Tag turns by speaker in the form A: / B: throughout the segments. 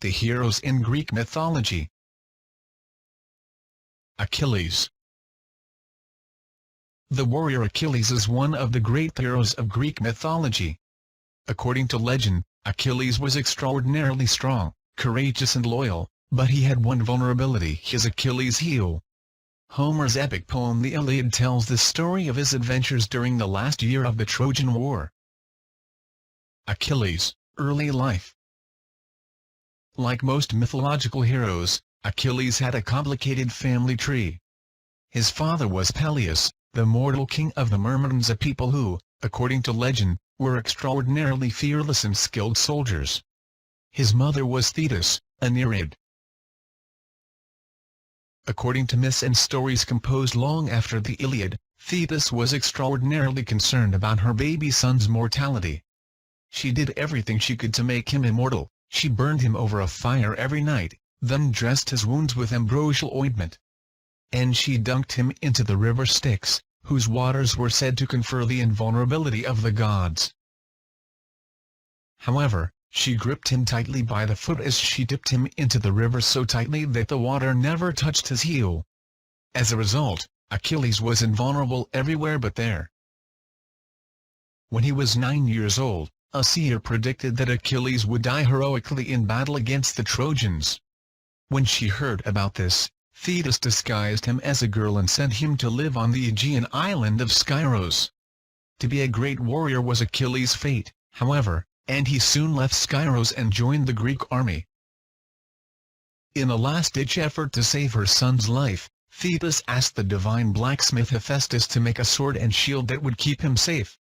A: The heroes in Greek mythology. Achilles. The warrior Achilles is one of the great heroes of Greek mythology. According to legend, Achilles was extraordinarily strong, courageous and loyal, but he had one vulnerability: his Achilles heel. Homer's epic poem the Iliad tells the story of his adventures during the last year of the Trojan War. Achilles' early life. Like most mythological heroes, Achilles had a complicated family tree. His father was Peleus, the mortal king of the Myrmidons, a people who, according to legend, were extraordinarily fearless and skilled soldiers. His mother was Thetis, a Nereid. According to myths and stories composed long after the Iliad, Thetis was extraordinarily concerned about her baby son's mortality. She did everything she could to make him immortal. She burned him over a fire every night, then dressed his wounds with ambrosial ointment. And she dunked him into the river Styx, whose waters were said to confer the invulnerability of the gods. However, she gripped him tightly by the foot as she dipped him into the river, so tightly that the water never touched his heel. As a result, Achilles was invulnerable everywhere but there. When he was 9 years old, a seer predicted that Achilles would die heroically in battle against the Trojans. When she heard about this, Thetis disguised him as a girl and sent him to live on the Aegean island of Skyros. To be a great warrior was Achilles' fate, however, and he soon left Skyros and joined the Greek army. In a last-ditch effort to save her son's life, Thetis asked the divine blacksmith Hephaestus to make a sword and shield that would keep him safe.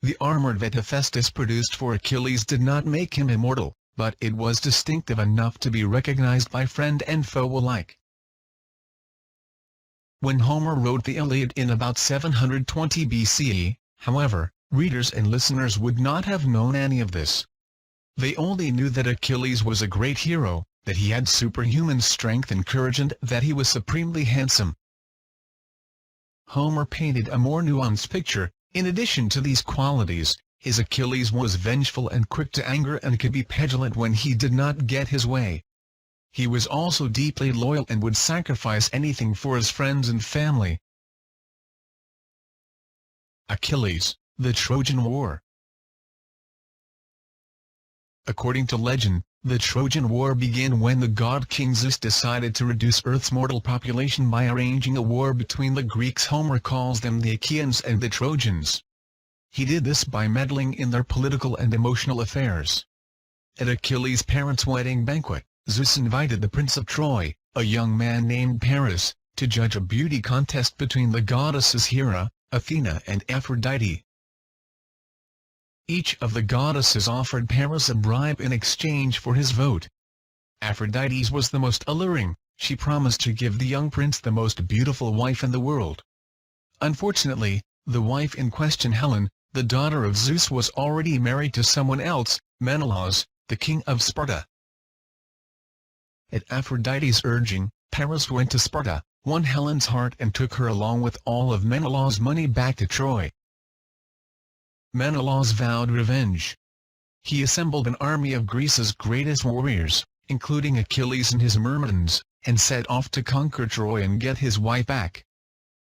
A: The armor that Hephaestus produced for Achilles did not make him immortal, but it was distinctive enough to be recognized by friend and foe alike. When Homer wrote the Iliad in about 720 BCE, however, readers and listeners would not have known any of this. They only knew that Achilles was a great hero, that he had superhuman strength and courage, and that he was supremely handsome. Homer painted a more nuanced picture. In addition to these qualities, his Achilles was vengeful and quick to anger and could be petulant when he did not get his way. He was also deeply loyal and would sacrifice anything for his friends and family. Achilles, the Trojan War. According to legend, the Trojan War began when the god King Zeus decided to reduce Earth's mortal population by arranging a war between the Greeks. Homer calls them the Achaeans and the Trojans. He did this by meddling in their political and emotional affairs. At Achilles' parents' wedding banquet, Zeus invited the Prince of Troy, a young man named Paris, to judge a beauty contest between the goddesses Hera, Athena and Aphrodite. Each of the goddesses offered Paris a bribe in exchange for his vote. Aphrodite's was the most alluring. She promised to give the young prince the most beautiful wife in the world. Unfortunately, the wife in question, Helen, the daughter of Zeus, was already married to someone else, Menelaus, the king of Sparta. At Aphrodite's urging, Paris went to Sparta, won Helen's heart and took her along with all of Menelaus' money back to Troy. Menelaus vowed revenge. He assembled an army of Greece's greatest warriors, including Achilles and his Myrmidons, and set off to conquer Troy and get his wife back.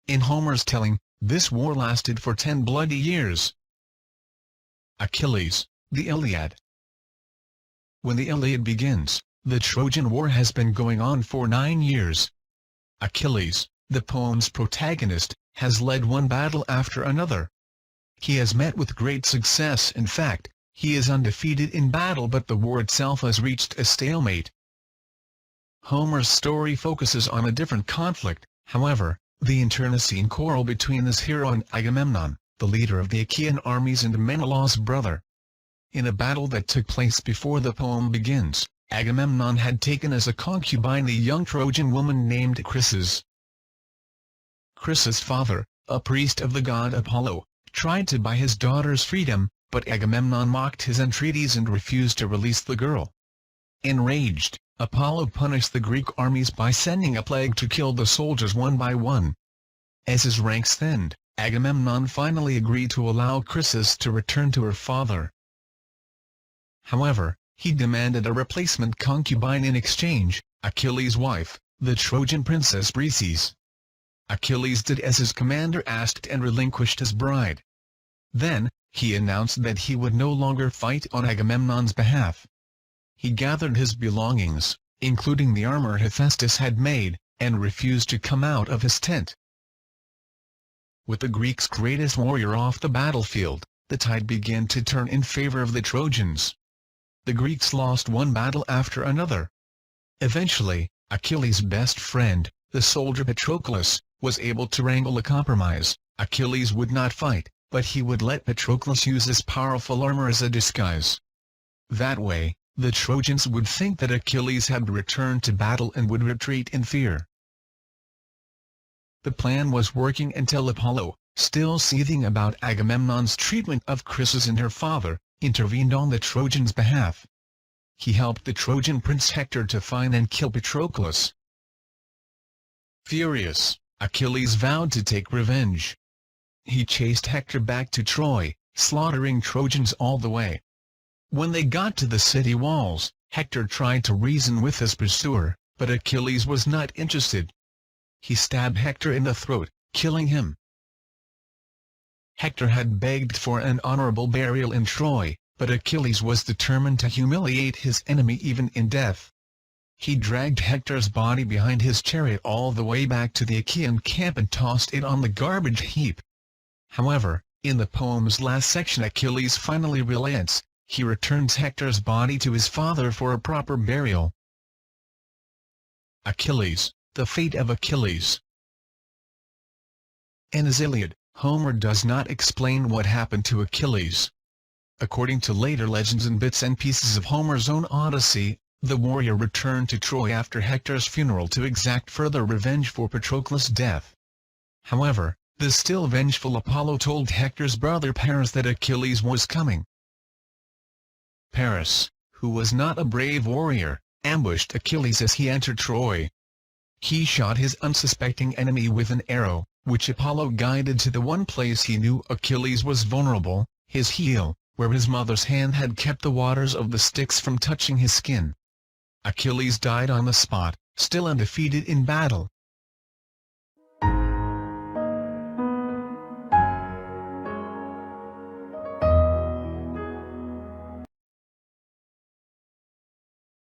A: In Homer's telling, this war lasted for 10 bloody years. Achilles, the Iliad. When the Iliad begins, the Trojan War has been going on for 9 years. Achilles, the poem's protagonist, has led one battle after another. He has met with great success. In fact, he is undefeated in battle, but the war itself has reached a stalemate. Homer's story focuses on a different conflict, however, the internecine quarrel between his hero and Agamemnon, the leader of the Achaean armies and Menelaus' brother. In a battle that took place before the poem begins, Agamemnon had taken as a concubine a young Trojan woman named Chryses. Chryses' father, a priest of the god Apollo, tried to buy his daughter's freedom, but Agamemnon mocked his entreaties and refused to release the girl. Enraged, Apollo punished the Greek armies by sending a plague to kill the soldiers one by one. As his ranks thinned, Agamemnon finally agreed to allow Chryses to return to her father. However, He demanded a replacement concubine in exchange, Achilles' wife, the Trojan princess Briseis. Achilles did as his commander asked and relinquished his bride. Then, he announced that he would no longer fight on Agamemnon's behalf. He gathered his belongings, including the armor Hephaestus had made, and refused to come out of his tent. With the Greeks' greatest warrior off the battlefield, the tide began to turn in favor of the Trojans. The Greeks lost one battle after another. Eventually, Achilles' best friend, the soldier Patroclus, was able to wrangle a compromise. Achilles would not fight, but he would let Patroclus use his powerful armor as a disguise. That way, the Trojans would think that Achilles had returned to battle and would retreat in fear. The plan was working until Apollo, still seething about Agamemnon's treatment of Chryses and her father, intervened on the Trojans' behalf. He helped the Trojan prince Hector to find and kill Patroclus. Furious, Achilles vowed to take revenge. He chased Hector back to Troy, slaughtering Trojans all the way. When they got to the city walls, Hector tried to reason with his pursuer, but Achilles was not interested. He stabbed Hector in the throat, killing him. Hector had begged for an honorable burial in Troy, but Achilles was determined to humiliate his enemy even in death. He dragged Hector's body behind his chariot all the way back to the Achaean camp and tossed it on the garbage heap. However, in the poem's last section Achilles finally relents. He returns Hector's body to his father for a proper burial. Achilles, the fate of Achilles. In his Iliad, Homer does not explain what happened to Achilles. According to later legends and bits and pieces of Homer's own Odyssey, the warrior returned to Troy after Hector's funeral to exact further revenge for Patroclus' death. However, the still vengeful Apollo told Hector's brother Paris that Achilles was coming. Paris, who was not a brave warrior, ambushed Achilles as he entered Troy. He shot his unsuspecting enemy with an arrow, which Apollo guided to the one place he knew Achilles was vulnerable, his heel, where his mother's hand had kept the waters of the Styx from touching his skin. Achilles died on the spot, still undefeated in battle.